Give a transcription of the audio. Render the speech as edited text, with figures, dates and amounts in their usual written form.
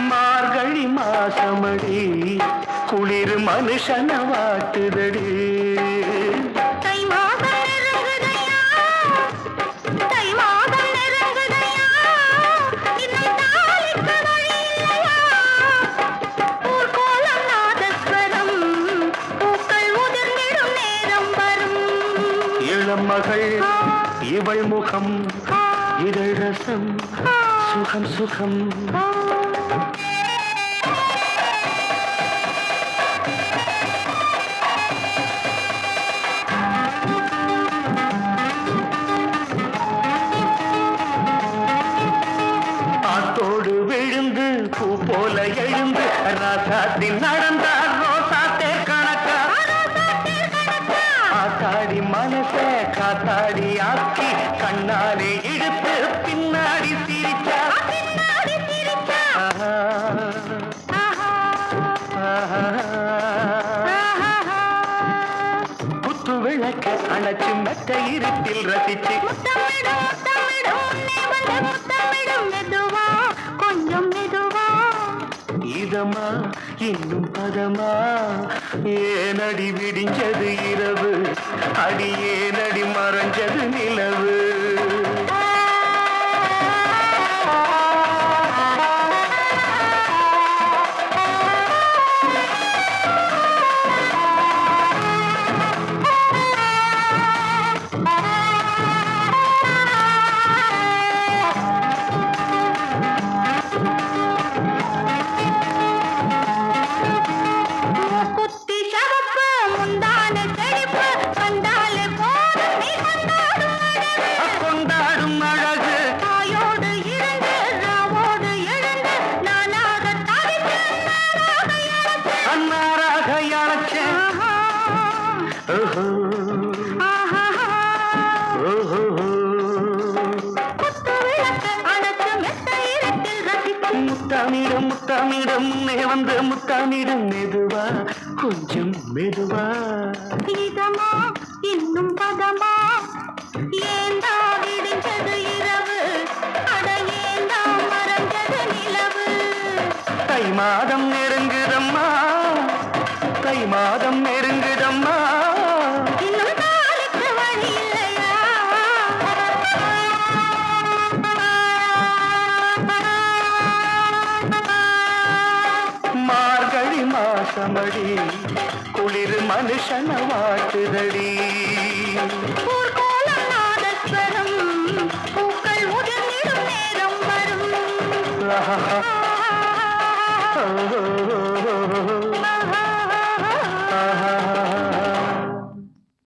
மார்கழி மாசமடி குளிர் மனுஷன வாட்டுதடி மகள் இவள் முகம் இதழ் ரசம் சுகம் சுகம் ஆத்தோடு விழுந்து பூ போல எழுந்து ராசாத்தின் நடந்தார் ரோசாத்தே கணக்கா ஆத்தாடி மனச காத்தாடி ஆக்கி கண்ணாலே இழுத்து பின்னாடி சிரிச்சா குத்து விளக்க அணைச்சு மெத்த இருட்டில் ரசிச்சு கொஞ்சம் மெதுவா இதமா இன்னும் பதமா ஏனடி விடிஞ்சது இரவு அடி ஏனடி மறைஞ்சது நிலவு முத்தாமிடம் முத்தாமிடம் முன்னே வந்த முத்தாமிடம் மெதுவா கொஞ்சம் மெதுவா இதமா இன்னும் பதமா ஏந்தா விடிஞ்சது இரவு அட ஏந்தா மறைஞ்சது நிலவு தை மாதம் நெருங்குதம்மா தை மாதம் நெருங்குதம்மா இன்னும் நாளைக்கு வழி இல்லையா மார்கழி மாசமடி குளிர் மனுஷன வாட்டுதடி